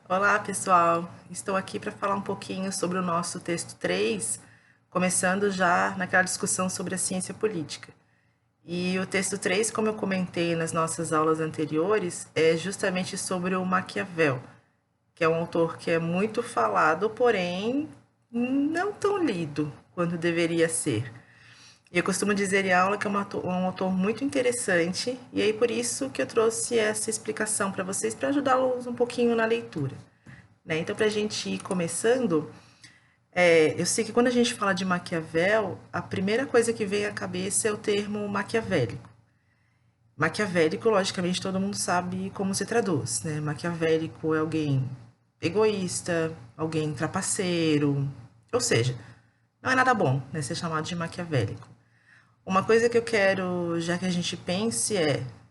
Olá, pessoal. Estou aqui para falar um pouquinho sobre o nosso texto 3, começando já naquela discussão sobre a ciência política. E o texto 3, como eu comentei nas nossas aulas anteriores, é justamente sobre o Maquiavel, que é um autor que é muito falado, porém não tão lido quanto deveria ser. E eu costumo dizer em aula que é um autor muito interessante, e aí por isso que eu trouxe essa explicação para vocês, para ajudá-los um pouquinho na leitura, né? Então, para a gente ir começando, eu sei que quando a gente fala de Maquiavel, a primeira coisa que vem à cabeça é o termo maquiavélico. Maquiavélico, logicamente, todo mundo sabe como se traduz, né? Maquiavélico é alguém egoísta, alguém trapaceiro, ou seja, não é nada bom, né, ser chamado de maquiavélico. Uma coisa que eu quero, já que a gente pense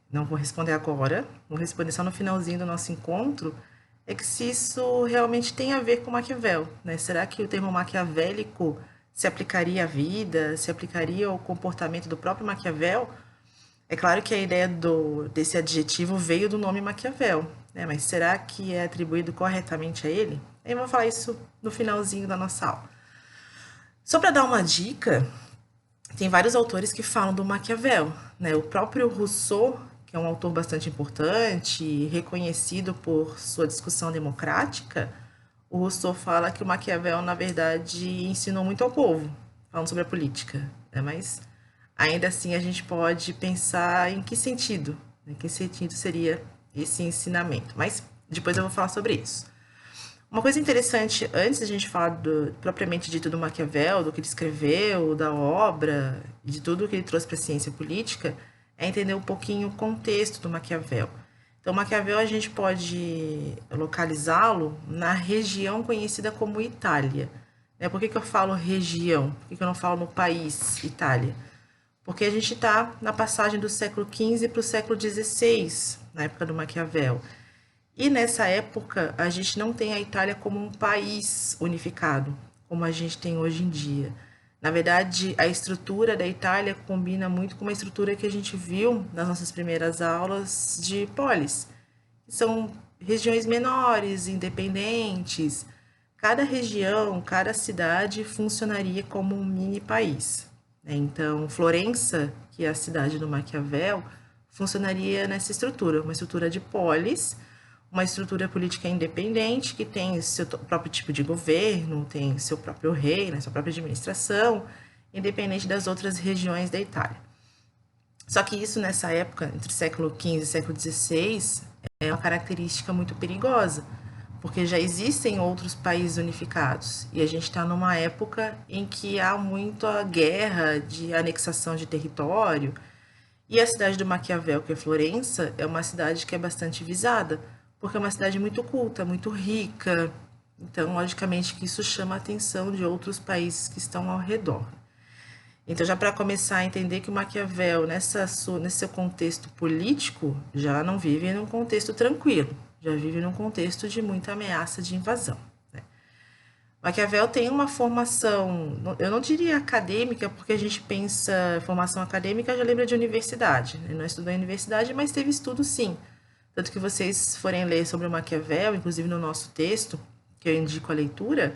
não vou responder agora, vou responder só no finalzinho do nosso encontro, é que se isso realmente tem a ver com Maquiavel, né? Será que o termo maquiavélico se aplicaria à vida, se aplicaria ao comportamento do próprio Maquiavel? É claro que a ideia desse adjetivo veio do nome Maquiavel, né? Mas será que é atribuído corretamente a ele? Eu vou falar isso no finalzinho da nossa aula. Só para dar uma dica, tem vários autores que falam do Maquiavel, né? O próprio Rousseau, que é um autor bastante importante, reconhecido por sua discussão democrática, o Rousseau fala que o Maquiavel, na verdade, ensinou muito ao povo, falando sobre a política, né? Mas ainda assim a gente pode pensar em que sentido, né? Que sentido seria esse ensinamento. Mas depois eu vou falar sobre isso. Uma coisa interessante, antes da gente falar propriamente dito do Maquiavel, do que ele escreveu, da obra, de tudo que ele trouxe para a ciência política, é entender um pouquinho o contexto do Maquiavel. Então, Maquiavel a gente pode localizá-lo na região conhecida como Itália. Né? Por que eu falo região? Por que eu não falo no país Itália? Porque a gente está na passagem do século XV para o século XVI, na época do Maquiavel. E nessa época, a gente não tem a Itália como um país unificado, como a gente tem hoje em dia. Na verdade, a estrutura da Itália combina muito com uma estrutura que a gente viu nas nossas primeiras aulas de polis, que são regiões menores, independentes. Cada região, cada cidade funcionaria como um mini país, né? Então, Florença, que é a cidade do Maquiavel, funcionaria nessa estrutura, uma estrutura de polis, uma estrutura política independente que tem seu próprio tipo de governo, tem seu próprio rei, né, sua própria administração, independente das outras regiões da Itália. Só que isso nessa época, entre século XV e século XVI, é uma característica muito perigosa, porque já existem outros países unificados e a gente está numa época em que há muita guerra de anexação de território. E a cidade do Maquiavel, que é Florença, é uma cidade que é bastante visada, porque é uma cidade muito culta, muito rica. Então, logicamente, que isso chama a atenção de outros países que estão ao redor. Então, já para começar a entender que o Maquiavel, nesse seu contexto político, já não vive num contexto tranquilo, já vive num contexto de muita ameaça de invasão. Né? Maquiavel tem uma formação, eu não diria acadêmica, porque a gente pensa formação acadêmica, já lembra de universidade. Ele não estudou em universidade, mas teve estudo sim. Tanto que vocês forem ler sobre o Maquiavel, inclusive no nosso texto, que eu indico a leitura,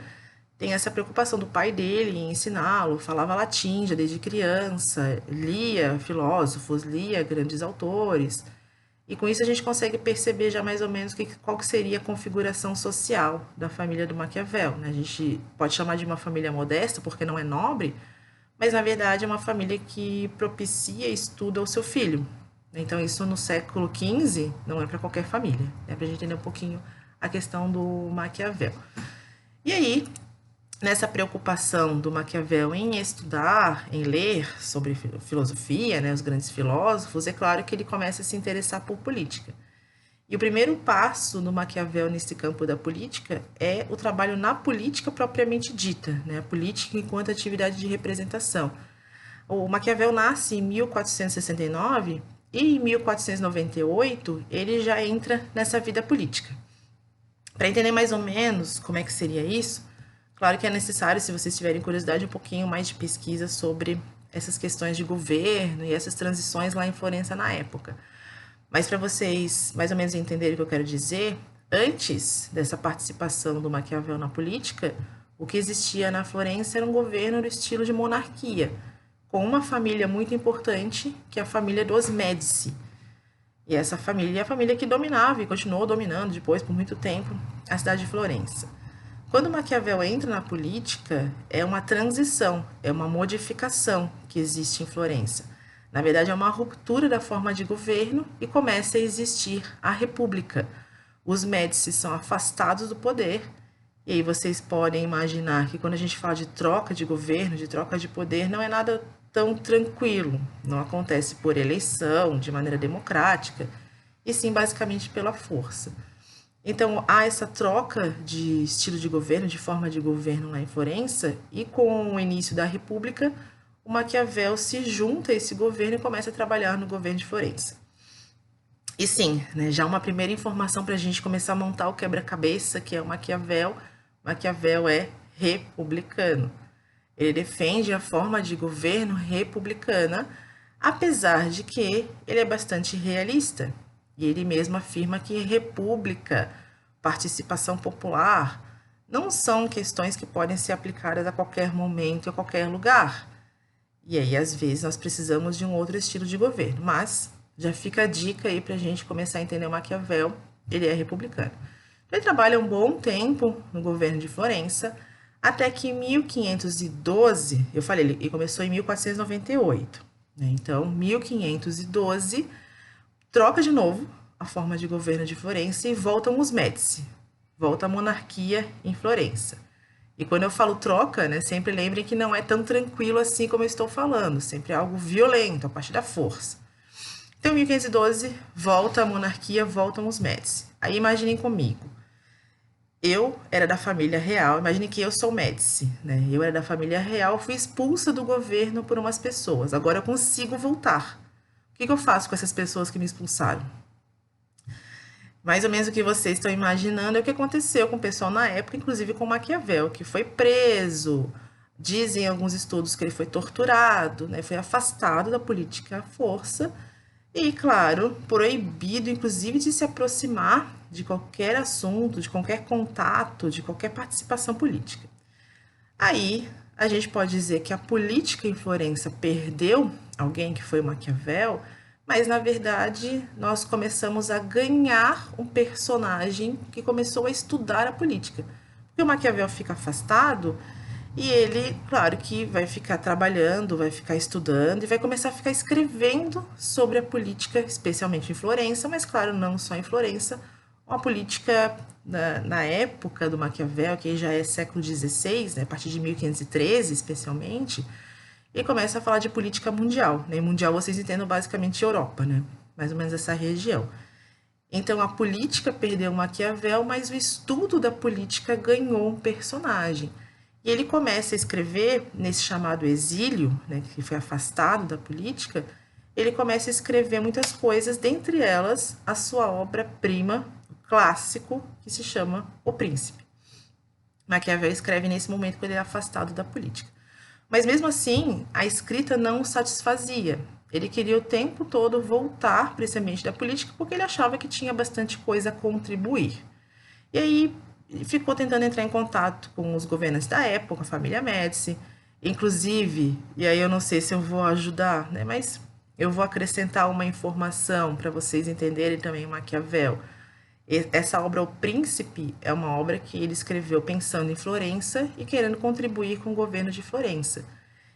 tem essa preocupação do pai dele em ensiná-lo, falava latim já desde criança, lia filósofos, lia grandes autores. E com isso a gente consegue perceber já mais ou menos qual que seria a configuração social da família do Maquiavel. Né? A gente pode chamar de uma família modesta porque não é nobre, mas na verdade é uma família que propicia estudo ao seu filho. Então isso no século XV não é para qualquer família. É para a gente entender um pouquinho a questão do Maquiavel. E aí, nessa preocupação do Maquiavel em estudar, em ler sobre filosofia, né, os grandes filósofos, é claro que ele começa a se interessar por política. E o primeiro passo do Maquiavel nesse campo da política é o trabalho na política propriamente dita, né, a política enquanto atividade de representação. O Maquiavel nasce em 1469 e em 1498 ele já entra nessa vida política. Para entender mais ou menos como é que seria isso, claro que é necessário, se vocês tiverem curiosidade, um pouquinho mais de pesquisa sobre essas questões de governo e essas transições lá em Florença na época. Mas para vocês mais ou menos entenderem o que eu quero dizer, Antes dessa participação do Maquiavel na política, o que existia na Florença era um governo no estilo de monarquia, com uma família muito importante, que é a família dos Médici. E essa família é a família que dominava e continuou dominando depois por muito tempo a cidade de Florença. Quando Maquiavel entra na política, é uma transição, é uma modificação que existe em Florença. Na verdade, é uma ruptura da forma de governo e começa a existir a república. Os Médici são afastados do poder, e aí vocês podem imaginar que quando a gente fala de troca de governo, de troca de poder, não é nada tão tranquilo. Não acontece por eleição, de maneira democrática, e sim basicamente pela força. Então, há essa troca de estilo de governo, de forma de governo lá em Florença, e com o início da República, o Maquiavel se junta a esse governo e começa a trabalhar no governo de Florença. E sim, né, já uma primeira informação para a gente começar a montar o quebra-cabeça, que é o Maquiavel. Maquiavel é republicano. Ele defende a forma de governo republicana, apesar de que ele é bastante realista. E ele mesmo afirma que república, participação popular, não são questões que podem ser aplicadas a qualquer momento e a qualquer lugar. E aí, às vezes, nós precisamos de um outro estilo de governo. Mas já fica a dica aí para a gente começar a entender o Maquiavel. Ele é republicano. Ele trabalha um bom tempo no governo de Florença, até que em 1512, eu falei, ele começou em 1498, né? Então, 1512, troca de novo a forma de governo de Florença e voltam os Médici, volta a monarquia em Florença. E quando eu falo troca, né, sempre lembrem que não é tão tranquilo assim como eu estou falando, sempre é algo violento, a partir da força. Então, em 1512, volta a monarquia, voltam os Médici. Aí imaginem comigo, eu era da família real, imagine que eu sou Médici, né? Eu era da família real, fui expulsa do governo por umas pessoas. Agora eu consigo voltar. O que eu faço com essas pessoas que me expulsaram? Mais ou menos o que vocês estão imaginando é o que aconteceu com o pessoal na época, inclusive com Maquiavel, que foi preso. Dizem alguns estudos que ele foi torturado, né? Foi afastado da política à força e, claro, proibido, inclusive, de se aproximar de qualquer assunto, de qualquer contato, de qualquer participação política. Aí, a gente pode dizer que a política em Florença perdeu alguém que foi o Maquiavel, mas, na verdade, nós começamos a ganhar um personagem que começou a estudar a política. Porque o Maquiavel fica afastado e ele, claro que vai ficar trabalhando, vai ficar estudando e vai começar a ficar escrevendo sobre a política, especialmente em Florença, mas, claro, não só em Florença, uma política na época do Maquiavel, que já é século XVI, né, a partir de 1513 especialmente, e começa a falar de política mundial. Né? Mundial vocês entendam basicamente Europa, né? Mais ou menos essa região. Então a política perdeu o Maquiavel, mas o estudo da política ganhou um personagem. E ele começa a escrever nesse chamado exílio, né, que foi afastado da política, ele começa a escrever muitas coisas, dentre elas a sua obra-prima, clássico, que se chama O Príncipe. Maquiavel escreve nesse momento quando ele é afastado da política. Mas mesmo assim, a escrita não o satisfazia. Ele queria o tempo todo voltar para esse ambiente da política porque ele achava que tinha bastante coisa a contribuir. E aí ficou tentando entrar em contato com os governantes da época, a família Médici, inclusive, e aí eu não sei se eu vou ajudar, né, mas eu vou acrescentar uma informação para vocês entenderem também o Maquiavel. Essa obra, O Príncipe, é uma obra que ele escreveu pensando em Florença e querendo contribuir com o governo de Florença.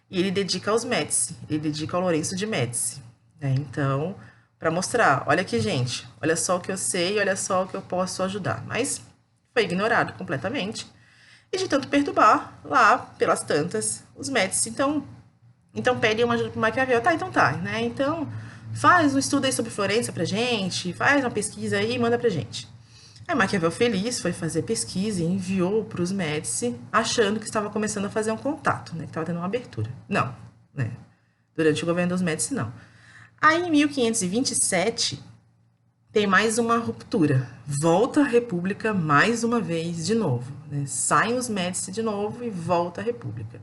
E ele dedica aos Médici, ele dedica ao Lourenço de Médici. Né? Então, para mostrar, olha aqui, gente, olha só o que eu sei, olha só o que eu posso ajudar. Mas foi ignorado completamente. E de tanto perturbar, lá, pelas tantas, os Médici, então pedem uma ajuda para o Maquiavel. Tá, então tá, né? Então, faz um estudo aí sobre Florença pra gente, faz uma pesquisa aí e manda pra gente. Aí Maquiavel, feliz, foi fazer pesquisa e enviou para os Médici, achando que estava começando a fazer um contato, né? Que estava tendo uma abertura. Não, né? Durante o governo dos Médici, não. Aí, em 1527, tem mais uma ruptura. Volta a República mais uma vez, de novo. Né? Saem os Médici de novo e volta a República.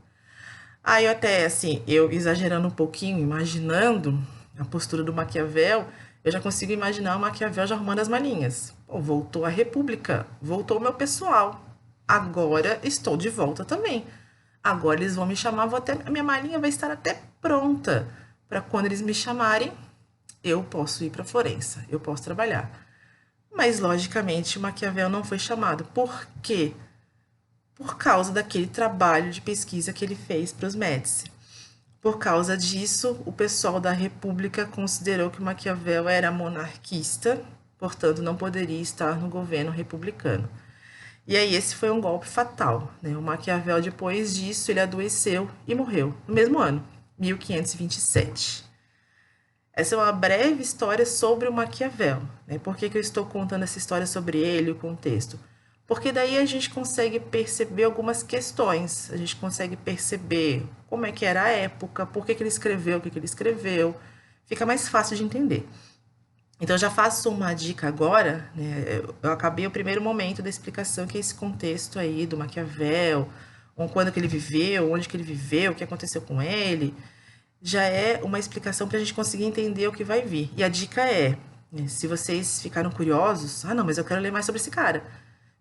Aí, eu até, assim, eu exagerando um pouquinho, imaginando a postura do Maquiavel, eu já consigo imaginar o Maquiavel já arrumando as malinhas. Pô, voltou a República, voltou o meu pessoal. Agora estou de volta também. Agora eles vão me chamar, a minha malinha vai estar até pronta para quando eles me chamarem, eu posso ir para Florença, eu posso trabalhar. Mas logicamente Maquiavel não foi chamado. Por quê? Por causa daquele trabalho de pesquisa que ele fez para os Médici. Por causa disso, o pessoal da República considerou que Maquiavel era monarquista, portanto não poderia estar no governo republicano. E aí esse foi um golpe fatal, né? O Maquiavel, depois disso, ele adoeceu e morreu no mesmo ano, 1527. Essa é uma breve história sobre o Maquiavel, né? Por que eu estou contando essa história sobre ele, o contexto? Porque daí a gente consegue perceber algumas questões, a gente consegue perceber como é que era a época, por que ele escreveu o que ele escreveu, fica mais fácil de entender. Então, eu já faço uma dica agora, né? Eu acabei o primeiro momento da explicação, que é esse contexto aí do Maquiavel, quando que ele viveu, onde que ele viveu, o que aconteceu com ele, já é uma explicação para a gente conseguir entender o que vai vir. E a dica é, né, se vocês ficaram curiosos, não, mas eu quero ler mais sobre esse cara.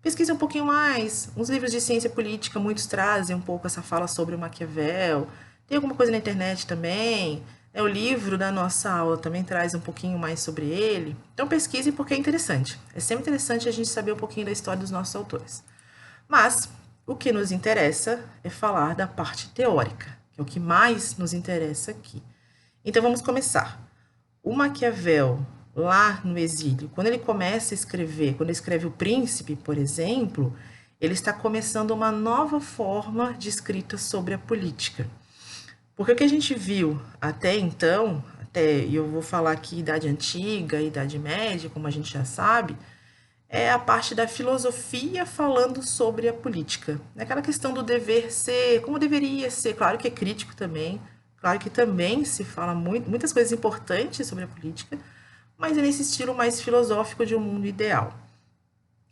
Pesquise um pouquinho mais. Uns livros de ciência política, muitos trazem um pouco essa fala sobre o Maquiavel. Tem alguma coisa na internet também. O livro da nossa aula também traz um pouquinho mais sobre ele. Então pesquise porque é interessante. É sempre interessante a gente saber um pouquinho da história dos nossos autores. Mas o que nos interessa é falar da parte teórica, que é o que mais nos interessa aqui. Então vamos começar. O Maquiavel, lá no exílio, quando ele começa a escrever, quando ele escreve O Príncipe, por exemplo, ele está começando uma nova forma de escrita sobre a política. Porque o que a gente viu até então, e eu vou falar aqui Idade Antiga, Idade Média, como a gente já sabe, é a parte da filosofia falando sobre a política. Aquela questão do dever ser, como deveria ser, claro que é crítico também, claro que também se fala muitas coisas importantes sobre a política, mas é nesse estilo mais filosófico de um mundo ideal.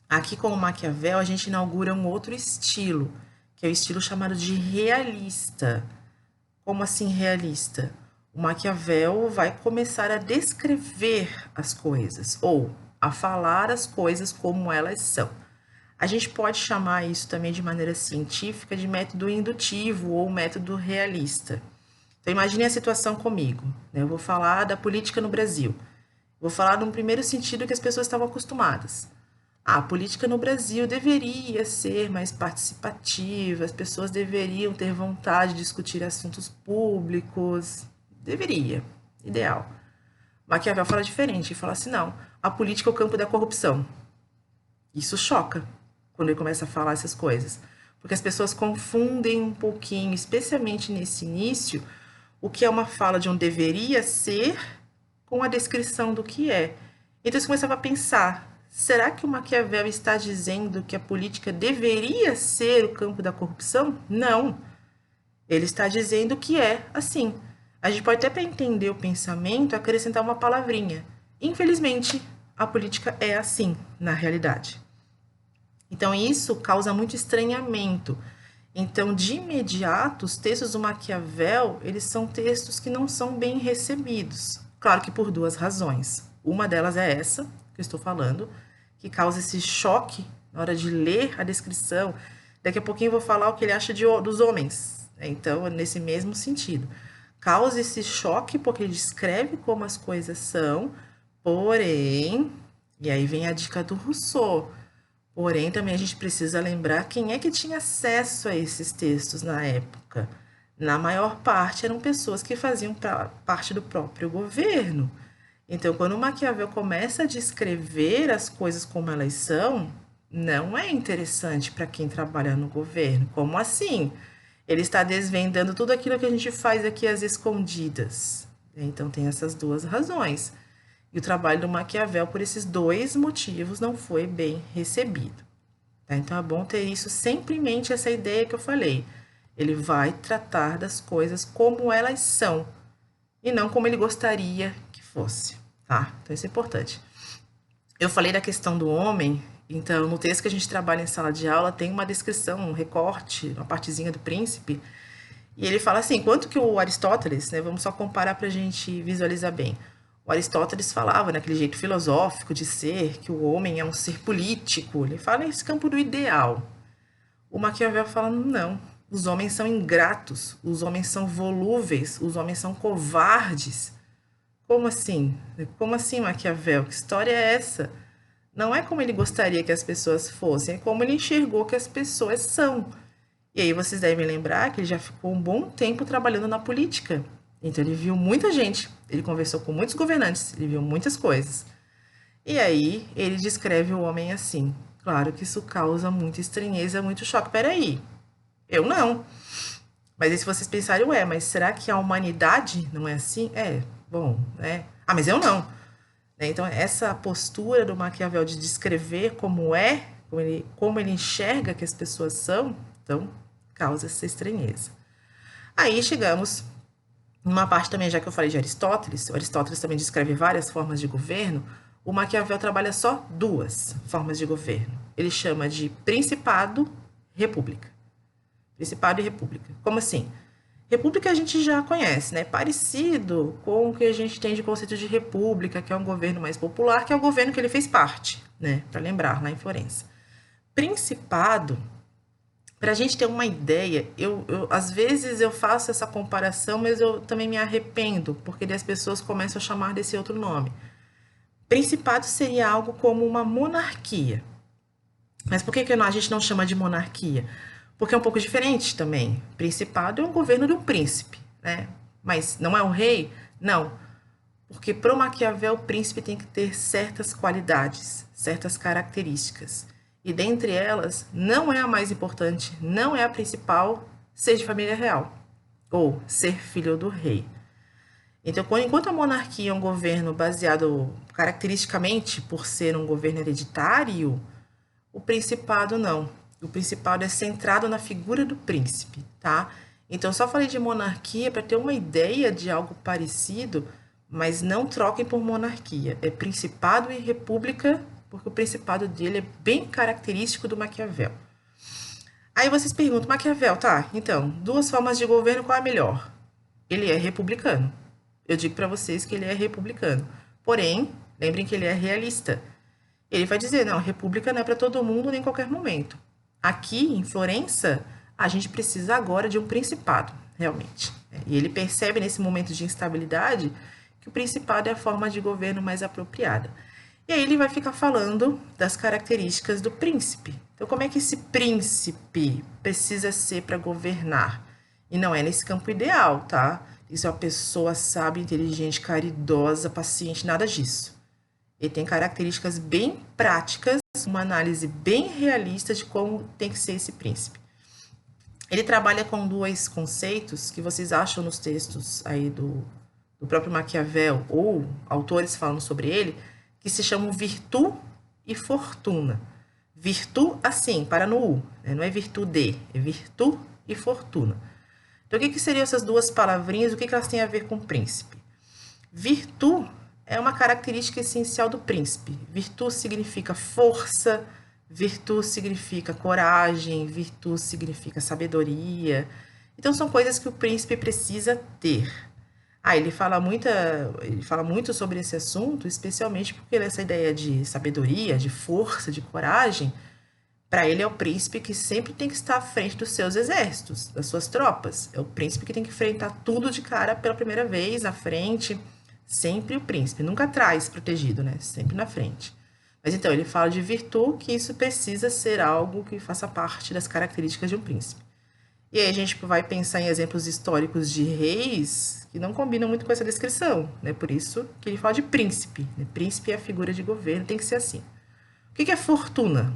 Aqui com o Maquiavel a gente inaugura um outro estilo, que é o estilo chamado de realista. Como assim realista? O Maquiavel vai começar a descrever as coisas, ou a falar as coisas como elas são. A gente pode chamar isso também de maneira científica de método indutivo ou método realista. Então imagine a situação comigo, né? Eu vou falar da política no Brasil. Vou falar num primeiro sentido que as pessoas estavam acostumadas. A política no Brasil deveria ser mais participativa, as pessoas deveriam ter vontade de discutir assuntos públicos. Deveria, ideal. Maquiavel fala diferente, ele fala assim, não, a política é o campo da corrupção. Isso choca quando ele começa a falar essas coisas, porque as pessoas confundem um pouquinho, especialmente nesse início, o que é uma fala de um deveria ser com a descrição do que é. Então você começava a pensar, será que o Maquiavel está dizendo que a política deveria ser o campo da corrupção? Não. Ele está dizendo que é assim. A gente pode até, para entender o pensamento, acrescentar uma palavrinha. Infelizmente, a política é assim, na realidade. Então, isso causa muito estranhamento. Então, de imediato, os textos do Maquiavel, eles são textos que não são bem recebidos. Claro que por duas razões. Uma delas é essa, que eu estou falando, que causa esse choque na hora de ler a descrição. Daqui a pouquinho eu vou falar o que ele acha dos homens. Então, nesse mesmo sentido. Causa esse choque porque ele descreve como as coisas são, porém, e aí vem a dica do Rousseau, porém também a gente precisa lembrar quem é que tinha acesso a esses textos na época. Na maior parte eram pessoas que faziam parte do próprio governo. Então, quando o Maquiavel começa a descrever as coisas como elas são, não é interessante para quem trabalha no governo. Como assim? Ele está desvendando tudo aquilo que a gente faz aqui às escondidas. Então, tem essas duas razões. E o trabalho do Maquiavel, por esses dois motivos, não foi bem recebido. Tá? Então, é bom ter isso sempre em mente, essa ideia que eu falei. Ele vai tratar das coisas como elas são, e não como ele gostaria que fosse. Tá? Então, isso é importante. Eu falei da questão do homem. Então, no texto que a gente trabalha em sala de aula, tem uma descrição, um recorte, uma partezinha do Príncipe, e ele fala assim, quanto que o Aristóteles, né, vamos só comparar para a gente visualizar bem, O Aristóteles falava naquele jeito filosófico de ser, que o homem é um ser político. Ele fala nesse campo do ideal. O Maquiavel fala, não, os homens são ingratos, os homens são volúveis, os homens são covardes. Como assim? Como assim, Maquiavel? Que história é essa? Não é como ele gostaria que as pessoas fossem, é como ele enxergou que as pessoas são. E aí vocês devem lembrar que ele já ficou um bom tempo trabalhando na política. Então ele viu muita gente, ele conversou com muitos governantes, ele viu muitas coisas. E aí ele descreve o homem assim. Claro que isso causa muita estranheza, muito choque. Peraí, eu não. Mas aí se vocês pensarem, ué, mas será que a humanidade não é assim? É, bom, né? Ah, mas eu não. Então, essa postura do Maquiavel de descrever como é, como ele enxerga que as pessoas são, então, causa essa estranheza. Aí chegamos numa parte também, já que eu falei de Aristóteles, o Aristóteles também descreve várias formas de governo, o Maquiavel trabalha só duas formas de governo. Ele chama de principado, república. Principado e república. Como assim? República a gente já conhece, né? Parecido com o que a gente tem de conceito de república, que é um governo mais popular, que é o governo que ele fez parte, né? Para lembrar, lá em Florença. Principado, para a gente ter uma ideia, às vezes eu faço essa comparação, mas eu também me arrependo, porque as pessoas começam a chamar desse outro nome. Principado seria algo como uma monarquia. Mas por que a gente não chama de monarquia? Porque é um pouco diferente também. Principado é um governo de um príncipe, né? Mas não é o rei? Não. Porque para o Maquiavel, o príncipe tem que ter certas qualidades, certas características. E dentre elas, não é a mais importante, não é a principal, ser de família real. Ou ser filho do rei. Então, enquanto a monarquia é um governo baseado caracteristicamente por ser um governo hereditário, o principado não. O principado é centrado na figura do príncipe, tá? Então, só falei de monarquia para ter uma ideia de algo parecido, mas não troquem por monarquia. É principado e república, porque o principado dele é bem característico do Maquiavel. Aí vocês perguntam, Maquiavel, tá, então, duas formas de governo, qual é a melhor? Ele é republicano. Eu digo para vocês que ele é republicano. Porém, lembrem que ele é realista. Ele vai dizer, não, a república não é para todo mundo nem em qualquer momento. Aqui, em Florença, a gente precisa agora de um principado, realmente. E ele percebe nesse momento de instabilidade que o principado é a forma de governo mais apropriada. E aí ele vai ficar falando das características do príncipe. Então, como é que esse príncipe precisa ser para governar? E não é nesse campo ideal, tá? Isso é uma pessoa sábia, inteligente, caridosa, paciente, nada disso. Ele tem características bem práticas, uma análise bem realista de como tem que ser esse príncipe. Ele trabalha com dois conceitos que vocês acham nos textos aí do próprio Maquiavel, ou autores falando sobre ele, que se chamam virtu e fortuna. Virtu, assim, para no U, né? Não é virtude, é virtu e fortuna. Então, o que seriam essas duas palavrinhas? O que elas têm a ver com príncipe? Virtu é uma característica essencial do príncipe. Virtu significa força, virtu significa coragem, virtu significa sabedoria. Então, são coisas que o príncipe precisa ter. Ele fala muito sobre esse assunto, especialmente porque essa ideia de sabedoria, de força, de coragem, para ele é o príncipe que sempre tem que estar à frente dos seus exércitos, das suas tropas. É o príncipe que tem que enfrentar tudo de cara pela primeira vez, à frente. Sempre o príncipe, nunca atrás, protegido, né? Sempre na frente. Mas então, ele fala de virtude, que isso precisa ser algo que faça parte das características de um príncipe. E aí a gente vai pensar em exemplos históricos de reis que não combinam muito com essa descrição, né? Por isso que ele fala de príncipe, né? Príncipe é a figura de governo, tem que ser assim. O que é fortuna?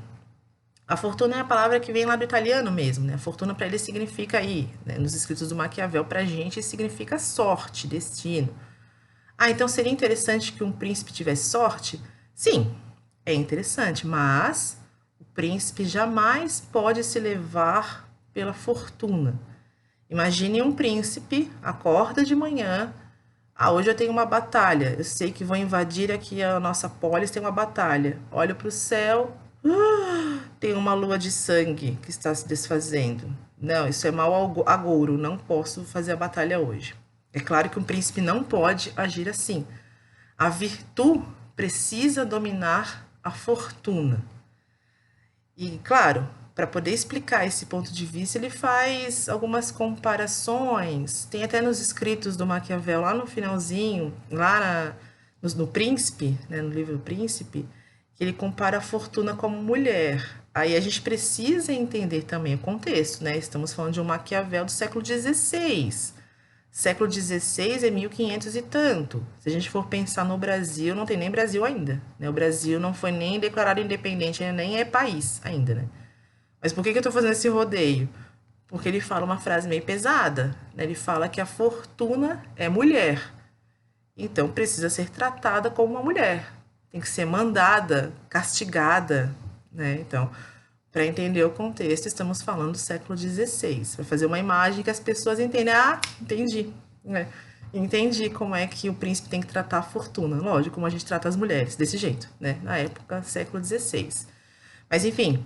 A fortuna é a palavra que vem lá do italiano mesmo, né? A fortuna para ele significa aí, né? Nos escritos do Maquiavel, para a gente significa sorte, destino. Então seria interessante que um príncipe tivesse sorte? Sim, é interessante, mas o príncipe jamais pode se levar pela fortuna. Imagine um príncipe, acorda de manhã, hoje eu tenho uma batalha, eu sei que vão invadir aqui a nossa polis, tem uma batalha. Olho para o céu, tem uma lua de sangue que está se desfazendo. Não, isso é mau agouro, não posso fazer a batalha hoje. É claro que um príncipe não pode agir assim. a virtude precisa dominar a fortuna. E, claro, para poder explicar esse ponto de vista, ele faz algumas comparações. Tem até nos escritos do Maquiavel, lá no finalzinho, no Príncipe, né, no livro Príncipe, que ele compara a fortuna como mulher. Aí a gente precisa entender também o contexto, né? Estamos falando de um Maquiavel do século XVI. Século XVI é 1500 e tanto. Se a gente for pensar no Brasil, não tem nem Brasil ainda, né? O Brasil não foi nem declarado independente, nem é país ainda, né? Mas por que eu estou fazendo esse rodeio? Porque ele fala uma frase meio pesada, né? Ele fala que a fortuna é mulher, então precisa ser tratada como uma mulher, tem que ser mandada, castigada, né? Então, para entender o contexto, estamos falando do século XVI, para fazer uma imagem que as pessoas entendem. Ah, entendi, né? Entendi como é que o príncipe tem que tratar a fortuna. Lógico, como a gente trata as mulheres, desse jeito, né? Na época, século XVI. Mas, enfim,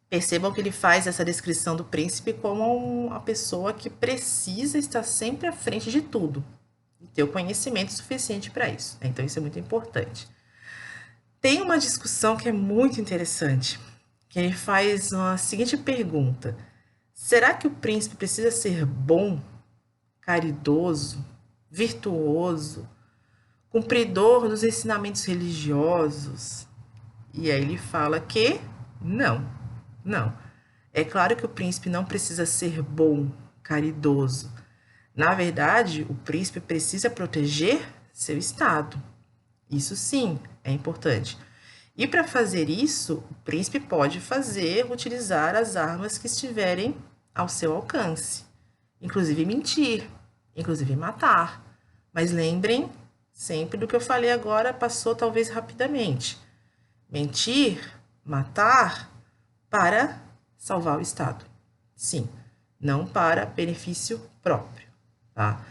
percebam que ele faz essa descrição do príncipe como uma pessoa que precisa estar sempre à frente de tudo e ter o conhecimento suficiente para isso. Então, isso é muito importante. Tem uma discussão que é muito interessante, que ele faz a seguinte pergunta: será que o príncipe precisa ser bom, caridoso, virtuoso, cumpridor dos ensinamentos religiosos? E aí ele fala que não. É claro que o príncipe não precisa ser bom, caridoso. Na verdade, o príncipe precisa proteger seu estado. Isso sim é importante. E para fazer isso, o príncipe pode utilizar as armas que estiverem ao seu alcance, inclusive mentir, inclusive matar. Mas lembrem sempre do que eu falei agora, passou talvez rapidamente. Mentir, matar para salvar o Estado. Sim, não para benefício próprio, tá?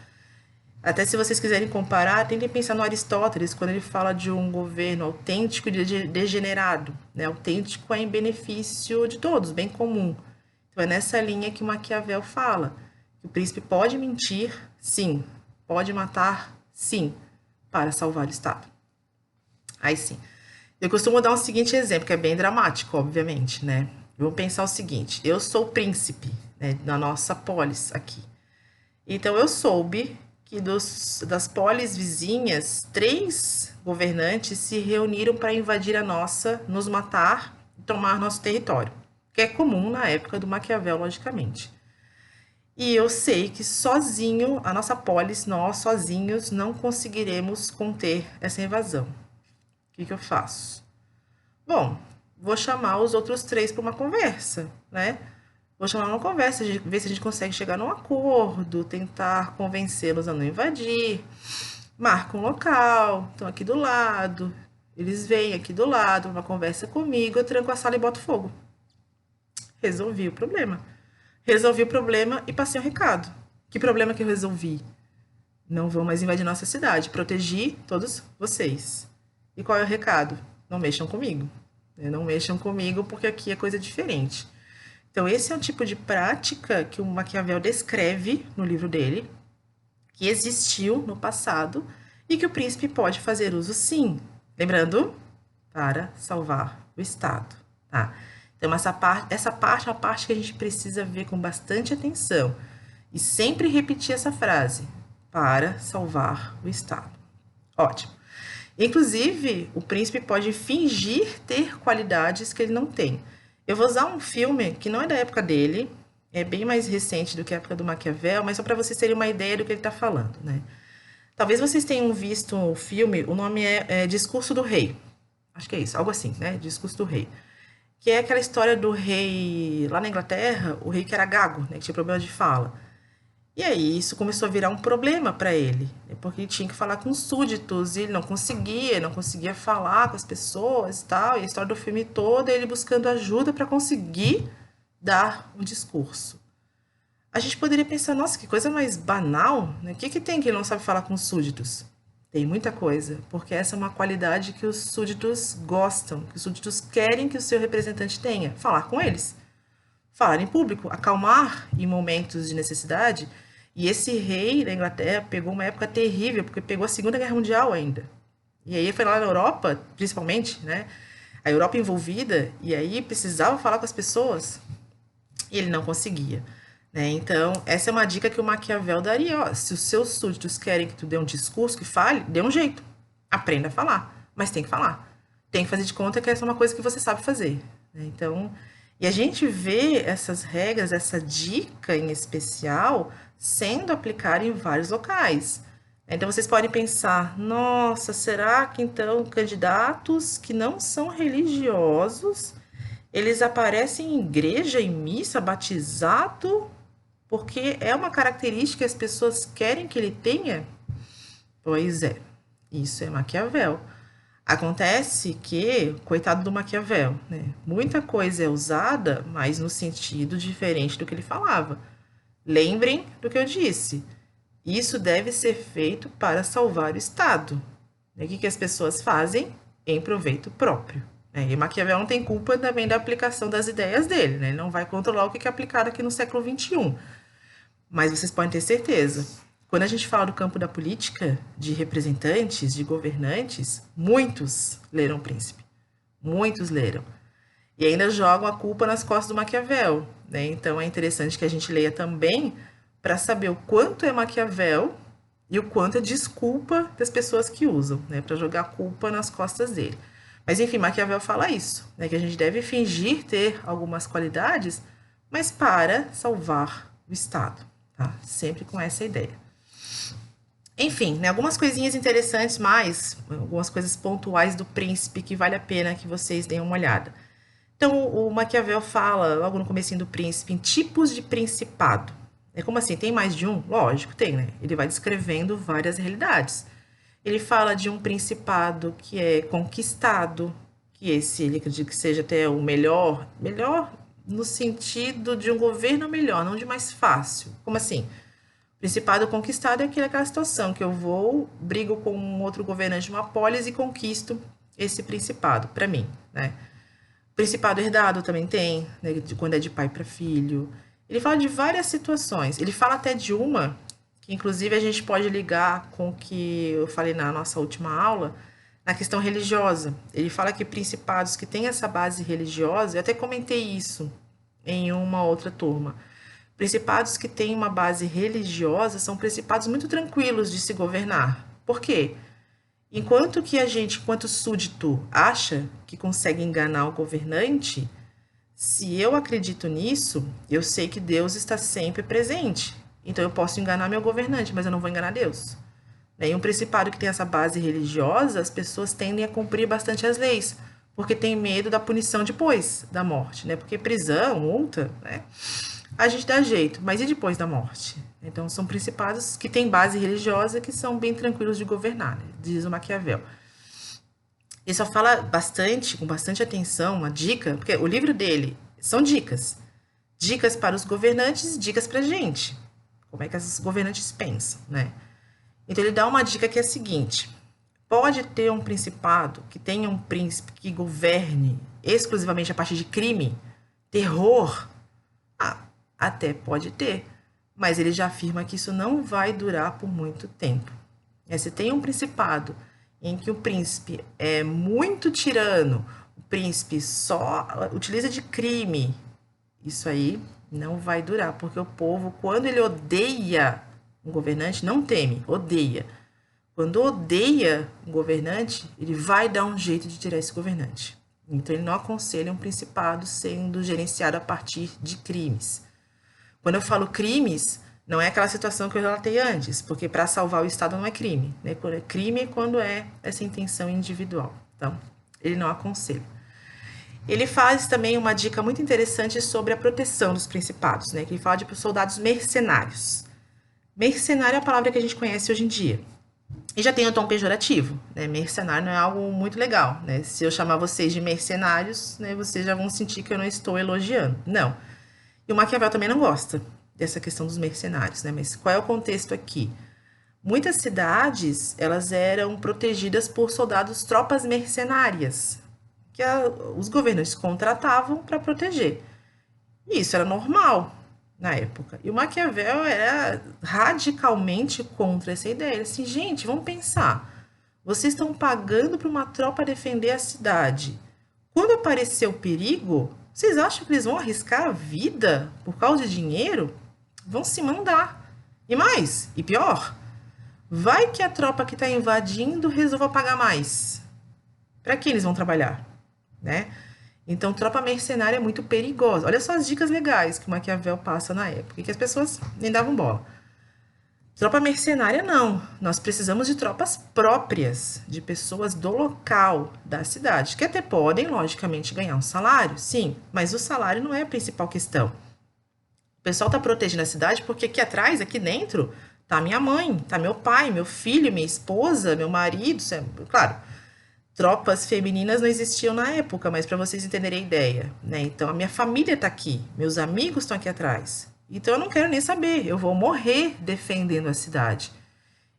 Até se vocês quiserem comparar, tentem pensar no Aristóteles, quando ele fala de um governo autêntico e degenerado, né? Autêntico é em benefício de todos, bem comum. Então é nessa linha que o Maquiavel fala, que o príncipe pode mentir, sim, pode matar, sim, para salvar o Estado. Aí sim. Eu costumo dar um seguinte exemplo, que é bem dramático, obviamente, né? Vamos pensar o seguinte: eu sou o príncipe, né, da nossa polis aqui. Então eu soube que das polis vizinhas, 3 governantes se reuniram para invadir a nossa, nos matar e tomar nosso território, que é comum na época do Maquiavel, logicamente. E eu sei que sozinho, a nossa polis, nós sozinhos, não conseguiremos conter essa invasão. O que eu faço? Bom, vou chamar os outros 3 para uma conversa, né? Vou chamar uma conversa, ver se a gente consegue chegar num acordo, tentar convencê-los a não invadir. Marca um local, estão aqui do lado, eles vêm aqui do lado, uma conversa comigo, eu tranco a sala e boto fogo. Resolvi o problema. Resolvi o problema e passei um recado. Que problema que eu resolvi? Não vão mais invadir nossa cidade, protegi todos vocês. E qual é o recado? Não mexam comigo. Não mexam comigo porque aqui é coisa diferente. Então, esse é o tipo de prática que o Maquiavel descreve no livro dele, que existiu no passado e que o príncipe pode fazer uso sim. Lembrando, para salvar o Estado. Tá? Então, essa parte é a parte que a gente precisa ver com bastante atenção. E sempre repetir essa frase, para salvar o Estado. Ótimo. Inclusive, o príncipe pode fingir ter qualidades que ele não tem. Eu vou usar um filme que não é da época dele, é bem mais recente do que a época do Maquiavel, mas só para vocês terem uma ideia do que ele está falando, né? Talvez vocês tenham visto o filme, o nome é Discurso do Rei. Acho que é isso, algo assim, né? Discurso do Rei. Que é aquela história do rei lá na Inglaterra, o rei que era gago, né? Que tinha problema de fala. E aí isso começou a virar um problema para ele, porque ele tinha que falar com os súditos e ele não conseguia falar com as pessoas e tal. E a história do filme toda é ele buscando ajuda para conseguir dar um discurso. A gente poderia pensar, nossa, que coisa mais banal, né? O que tem que ele não sabe falar com os súditos? Tem muita coisa, porque essa é uma qualidade que os súditos gostam, que os súditos querem que o seu representante tenha, falar com eles. Falar em público, acalmar em momentos de necessidade. E esse rei da Inglaterra pegou uma época terrível, porque pegou a Segunda Guerra Mundial ainda. E aí foi lá na Europa, principalmente, né? A Europa envolvida, e aí precisava falar com as pessoas, e ele não conseguia. Né? Então, essa é uma dica que o Maquiavel daria. Ó, se os seus súditos querem que tu dê um discurso, que fale, dê um jeito. Aprenda a falar, mas tem que falar. Tem que fazer de conta que essa é uma coisa que você sabe fazer. Né? Então, e a gente vê essas regras, essa dica em especial, sendo aplicada em vários locais. Então, vocês podem pensar, nossa, será que então candidatos que não são religiosos, eles aparecem em igreja, em missa, batizado, porque é uma característica que as pessoas querem que ele tenha? Pois é, isso é Maquiavel. Acontece que, coitado do Maquiavel, né? Muita coisa é usada, mas no sentido diferente do que ele falava. Lembrem do que eu disse. Isso deve ser feito para salvar o Estado. O que as pessoas fazem? Em proveito próprio. E Maquiavel não tem culpa também da aplicação das ideias dele, né? Ele não vai controlar o que é aplicado aqui no século XXI. Mas vocês podem ter certeza, quando a gente fala do campo da política, de representantes, de governantes, muitos leram o Príncipe. Muitos leram. E ainda jogam a culpa nas costas do Maquiavel. Né? Então é interessante que a gente leia também para saber o quanto é Maquiavel e o quanto é desculpa das pessoas que usam, né? Para jogar a culpa nas costas dele. Mas enfim, Maquiavel fala isso, né? Que a gente deve fingir ter algumas qualidades, mas para salvar o Estado. Tá? Sempre com essa ideia. Enfim, né, algumas coisinhas interessantes mais, algumas coisas pontuais do Príncipe que vale a pena que vocês deem uma olhada. Então, o Maquiavel fala, logo no comecinho do Príncipe, em tipos de principado. É como assim, tem mais de um? Lógico, tem, né? Ele vai descrevendo várias realidades. Ele fala de um principado que é conquistado, que esse ele acredita que seja até o melhor no sentido de um governo melhor, não de mais fácil. Como assim? Principado conquistado é aquela situação que eu vou, brigo com um outro governante de uma polis e conquisto esse principado, para mim, né? Principado herdado também tem, né? Quando é de pai para filho. Ele fala de várias situações. Ele fala até de uma, que inclusive a gente pode ligar com o que eu falei na nossa última aula, na questão religiosa. Ele fala que principados que têm essa base religiosa, eu até comentei isso em uma outra turma. Principados que têm uma base religiosa são principados muito tranquilos de se governar. Por quê? Enquanto que a gente, enquanto súdito, acha que consegue enganar o governante, se eu acredito nisso, eu sei que Deus está sempre presente. Então eu posso enganar meu governante, mas eu não vou enganar Deus. E um principado que tem essa base religiosa, as pessoas tendem a cumprir bastante as leis, porque tem medo da punição depois da morte, né? Porque prisão, multa, né? A gente dá jeito, mas e depois da morte? Então, são principados que têm base religiosa que são bem tranquilos de governar, né? Diz o Maquiavel. Ele só fala bastante, com bastante atenção, uma dica, porque o livro dele são dicas. Dicas para os governantes e dicas para a gente. Como é que esses governantes pensam, né? Então, ele dá uma dica que é a seguinte: pode ter um principado que tenha um príncipe que governe exclusivamente a partir de crime, terror? Até pode ter, mas ele já afirma que isso não vai durar por muito tempo. Se tem um principado em que o príncipe é muito tirano, o príncipe só utiliza de crime, isso aí não vai durar, porque o povo, quando ele odeia um governante, não teme, odeia. Quando odeia um governante, ele vai dar um jeito de tirar esse governante. Então, ele não aconselha um principado sendo gerenciado a partir de crimes. Quando eu falo crimes, não é aquela situação que eu relatei antes, porque para salvar o Estado não é crime. Né? Crime é quando é essa intenção individual. Então, ele não aconselha. Ele faz também uma dica muito interessante sobre a proteção dos principados, né? Que ele fala de soldados mercenários. Mercenário é a palavra que a gente conhece hoje em dia. E já tem o tom pejorativo, né? Mercenário não é algo muito legal, né? Se eu chamar vocês de mercenários, né, vocês já vão sentir que eu não estou elogiando. Não. E o Maquiavel também não gosta dessa questão dos mercenários, né? Mas qual é o contexto aqui? Muitas cidades, elas eram protegidas por soldados, tropas mercenárias, que os governantes contratavam para proteger. E isso era normal na época. E o Maquiavel era radicalmente contra essa ideia. Ele assim, gente, vamos pensar. Vocês estão pagando para uma tropa defender a cidade. Quando aparecer o perigo, vocês acham que eles vão arriscar a vida por causa de dinheiro? Vão se mandar. E mais, e pior, vai que a tropa que está invadindo resolva pagar mais. Para quem eles vão trabalhar, né? Então, tropa mercenária é muito perigosa. Olha só as dicas legais que o Maquiavel passa na época, que as pessoas nem davam bola. Tropa mercenária, não. Nós precisamos de tropas próprias, de pessoas do local, da cidade, que até podem, logicamente, ganhar um salário, sim, mas o salário não é a principal questão. O pessoal está protegendo a cidade porque aqui atrás, aqui dentro, tá minha mãe, tá meu pai, meu filho, minha esposa, meu marido, claro. Tropas femininas não existiam na época, mas para vocês entenderem a ideia, né? Então, a minha família está aqui, meus amigos estão aqui atrás. Então, eu não quero nem saber, eu vou morrer defendendo a cidade.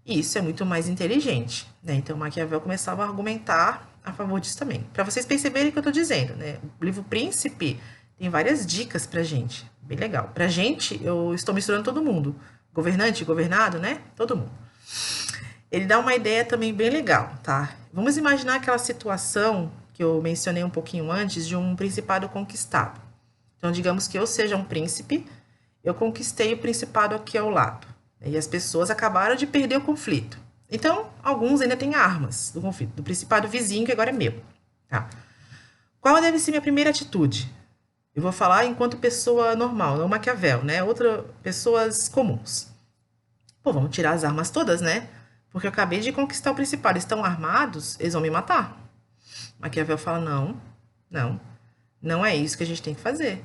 E isso é muito mais inteligente, né? Então, Maquiavel começava a argumentar a favor disso também. Para vocês perceberem o que eu estou dizendo, né? O livro Príncipe tem várias dicas para gente, bem legal. Para gente, eu estou misturando todo mundo, governante, governado, né? Todo mundo. Ele dá uma ideia também bem legal, tá? Vamos imaginar aquela situação que eu mencionei um pouquinho antes de um principado conquistado. Então, digamos que eu seja um príncipe, eu conquistei o principado aqui ao lado, e as pessoas acabaram de perder o conflito. Então, alguns ainda têm armas do conflito, do principado vizinho, que agora é meu, tá? Qual deve ser minha primeira atitude? Eu vou falar enquanto pessoa normal, não Maquiavel, né? Pessoas comuns. Pô, vamos tirar as armas todas, né? Porque eu acabei de conquistar o principado. Estão armados, eles vão me matar. Maquiavel fala, não é isso que a gente tem que fazer.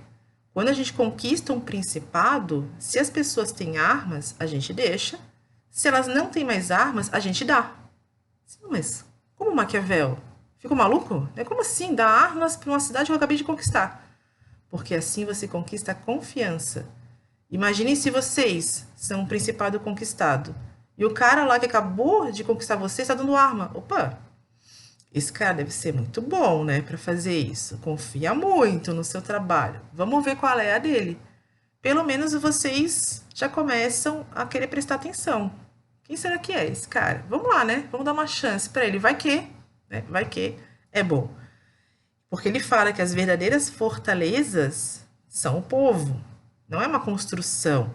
Quando a gente conquista um principado, se as pessoas têm armas, a gente deixa. Se elas não têm mais armas, a gente dá. Mas como Maquiavel? Ficou maluco? Como assim? Dar armas para uma cidade que eu acabei de conquistar. Porque assim você conquista a confiança. Imaginem se vocês são um principado conquistado. E o cara lá que acabou de conquistar você está dando arma. Opa, esse cara deve ser muito bom, né, para fazer isso. Confia muito no seu trabalho. Vamos ver qual é a dele. Pelo menos vocês já começam a querer prestar atenção. Quem será que é esse cara? Vamos lá, né? Vamos dar uma chance para ele. Vai que, né? Vai que é bom. Porque ele fala que as verdadeiras fortalezas são o povo. Não é uma construção.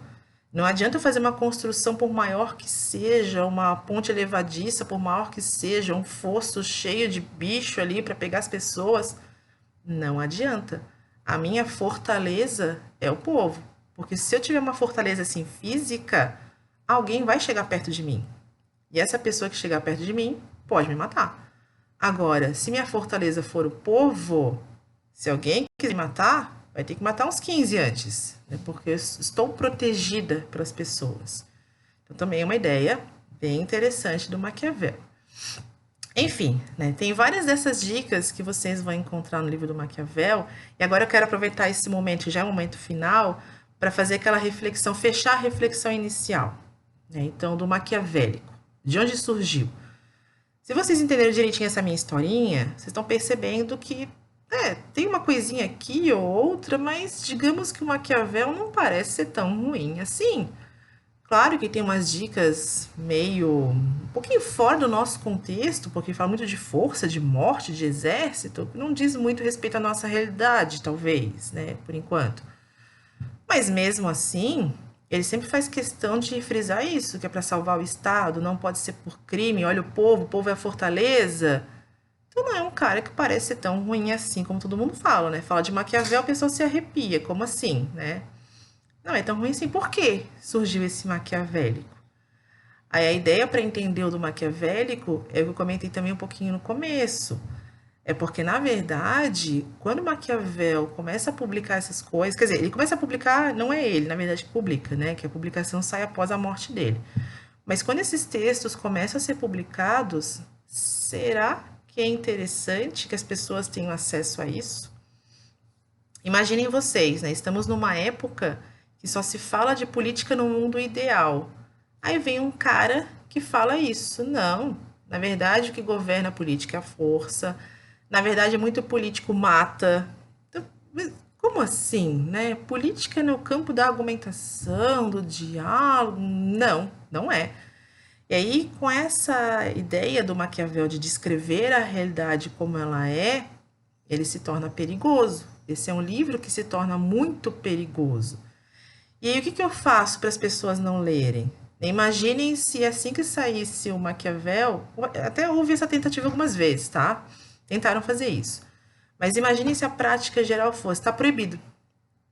Não adianta fazer uma construção por maior que seja, uma ponte elevadiça por maior que seja, um fosso cheio de bicho ali para pegar as pessoas. Não adianta. A minha fortaleza é o povo. Porque se eu tiver uma fortaleza assim física, alguém vai chegar perto de mim. E essa pessoa que chegar perto de mim pode me matar. Agora, se minha fortaleza for o povo, se alguém quiser me matar, vai ter que matar uns 15 antes, né? Porque eu estou protegida pelas pessoas. Então, também é uma ideia bem interessante do Maquiavel. Enfim, né, tem várias dessas dicas que vocês vão encontrar no livro do Maquiavel. E agora eu quero aproveitar esse momento, que já é o momento final, para fazer aquela reflexão, fechar a reflexão inicial, né? Então, do maquiavélico. De onde surgiu? Se vocês entenderam direitinho essa minha historinha, vocês estão percebendo que tem uma coisinha aqui ou outra, mas digamos que o Maquiavel não parece ser tão ruim assim. Claro que tem umas dicas um pouquinho fora do nosso contexto, porque fala muito de força, de morte, de exército, que não diz muito respeito à nossa realidade, talvez, né, por enquanto. Mas mesmo assim, ele sempre faz questão de frisar isso, que é para salvar o Estado, não pode ser por crime, olha o povo é a fortaleza. Então não é um cara que parece ser tão ruim assim como todo mundo fala, né? Fala de Maquiavel, a pessoa se arrepia, como assim, né? Não é tão ruim assim. Por que surgiu esse maquiavélico? Aí a ideia para entender o do maquiavélico é o que eu comentei também um pouquinho no começo. É porque, na verdade, quando Maquiavel começa a publicar essas coisas, quer dizer, ele começa a publicar, não é ele, na verdade, que publica, né? Que a publicação sai após a morte dele. Mas quando esses textos começam a ser publicados, será que é interessante que as pessoas tenham acesso a isso? Imaginem vocês, né? Estamos numa época que só se fala de política no mundo ideal. Aí vem um cara que fala isso. Não, na verdade o que governa a política é a força. Na verdade, muito político mata. Então, como assim, né? Política no campo da argumentação, do diálogo? Não, não é. E aí, com essa ideia do Maquiavel de descrever a realidade como ela é, ele se torna perigoso. Esse é um livro que se torna muito perigoso. E aí, o que eu faço para as pessoas não lerem? Imaginem se assim que saísse o Maquiavel, até houve essa tentativa algumas vezes, tá? Tentaram fazer isso. Mas imaginem se a prática geral fosse, está proibido.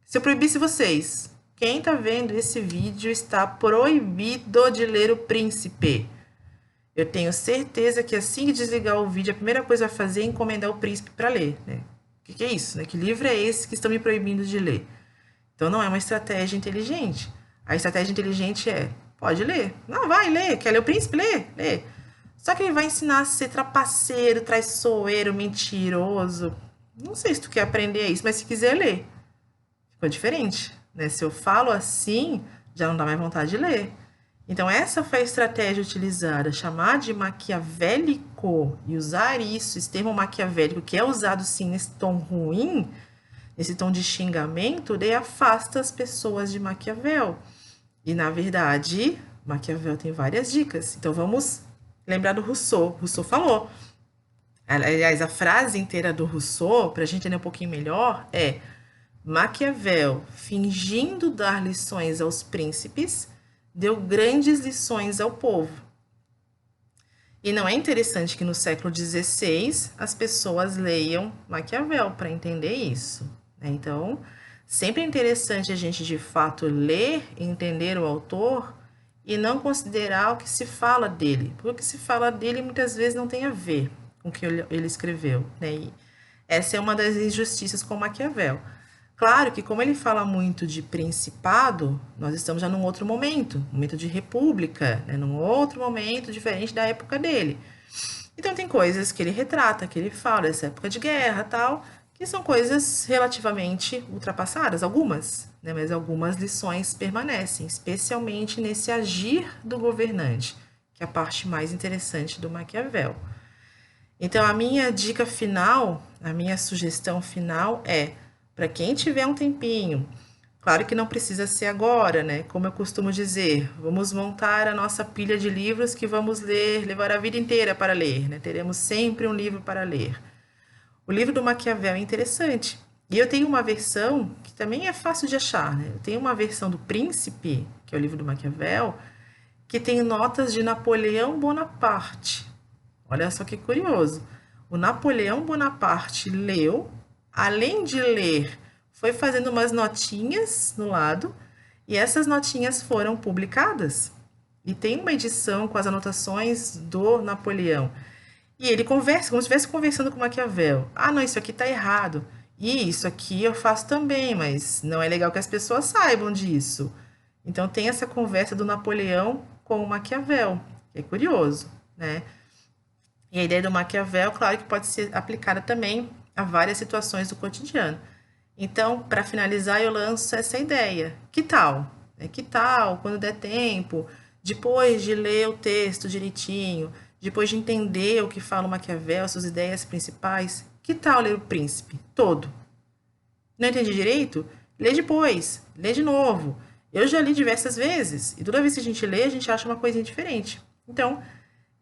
Se eu proibisse vocês, quem está vendo esse vídeo está proibido de ler O Príncipe. Eu tenho certeza que assim que desligar o vídeo, a primeira coisa a fazer é encomendar O Príncipe para ler, né? O que é isso, né? Que livro é esse que estão me proibindo de ler? Então não é uma estratégia inteligente. A estratégia inteligente é, pode ler. Não, vai ler. Quer ler O Príncipe? Lê, lê. Só que ele vai ensinar a ser trapaceiro, traiçoeiro, mentiroso. Não sei se tu quer aprender isso, mas se quiser ler. Ficou diferente, né? Se eu falo assim, já não dá mais vontade de ler. Então, essa foi a estratégia utilizada, chamar de maquiavélico e usar isso, esse termo maquiavélico, que é usado sim nesse tom ruim, nesse tom de xingamento, daí afasta as pessoas de Maquiavel. E, na verdade, Maquiavel tem várias dicas. Então, vamos lembrar do Rousseau. Rousseau falou. Aliás, a frase inteira do Rousseau, para a gente entender um pouquinho melhor, é: Maquiavel, fingindo dar lições aos príncipes, deu grandes lições ao povo. E não é interessante que no século XVI as pessoas leiam Maquiavel para entender isso, né? Então, sempre é interessante a gente de fato ler e entender o autor e não considerar o que se fala dele, porque o que se fala dele muitas vezes não tem a ver com o que ele escreveu, né? E essa é uma das injustiças com Maquiavel. Claro que, como ele fala muito de principado, nós estamos já num outro momento de república, né? Num outro momento diferente da época dele. Então, tem coisas que ele retrata, que ele fala dessa época de guerra tal, que são coisas relativamente ultrapassadas, algumas, né? Mas algumas lições permanecem, especialmente nesse agir do governante, que é a parte mais interessante do Maquiavel. Então, a minha dica final, a minha sugestão final é: para quem tiver um tempinho, claro que não precisa ser agora, né? Como eu costumo dizer, vamos montar a nossa pilha de livros que vamos ler, levar a vida inteira para ler, né? Teremos sempre um livro para ler. O livro do Maquiavel é interessante. E eu tenho uma versão que também é fácil de achar, né? Eu tenho uma versão do Príncipe, que é o livro do Maquiavel, que tem notas de Napoleão Bonaparte. Olha só que curioso. O Napoleão Bonaparte leu, além de ler, foi fazendo umas notinhas no lado, e essas notinhas foram publicadas. E tem uma edição com as anotações do Napoleão. E ele conversa, como se estivesse conversando com Maquiavel. Ah, não, isso aqui está errado. E isso aqui eu faço também, mas não é legal que as pessoas saibam disso. Então tem essa conversa do Napoleão com o Maquiavel, que é curioso, né? E a ideia do Maquiavel, claro que pode ser aplicada também a várias situações do cotidiano. Então, para finalizar, eu lanço essa ideia. Que tal? Que tal, quando der tempo, depois de ler o texto direitinho, depois de entender o que fala o Maquiavel, suas ideias principais, que tal ler O Príncipe todo? Não entendi direito? Lê depois, lê de novo. Eu já li diversas vezes, e toda vez que a gente lê, a gente acha uma coisinha diferente. Então,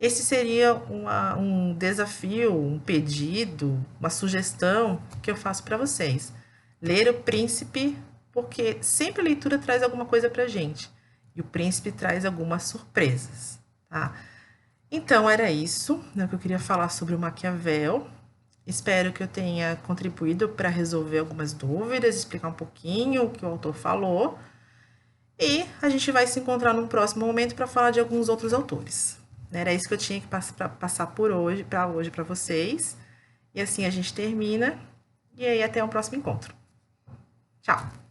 esse seria um desafio, um pedido, uma sugestão que eu faço para vocês. Ler O Príncipe, porque sempre a leitura traz alguma coisa para a gente. E O Príncipe traz algumas surpresas, tá? Então, era isso, né, que eu queria falar sobre o Maquiavel. Espero que eu tenha contribuído para resolver algumas dúvidas, explicar um pouquinho o que o autor falou. E a gente vai se encontrar num próximo momento para falar de alguns outros autores. Era isso que eu tinha que passar por hoje, para vocês. E assim a gente termina. E aí até o próximo encontro. Tchau!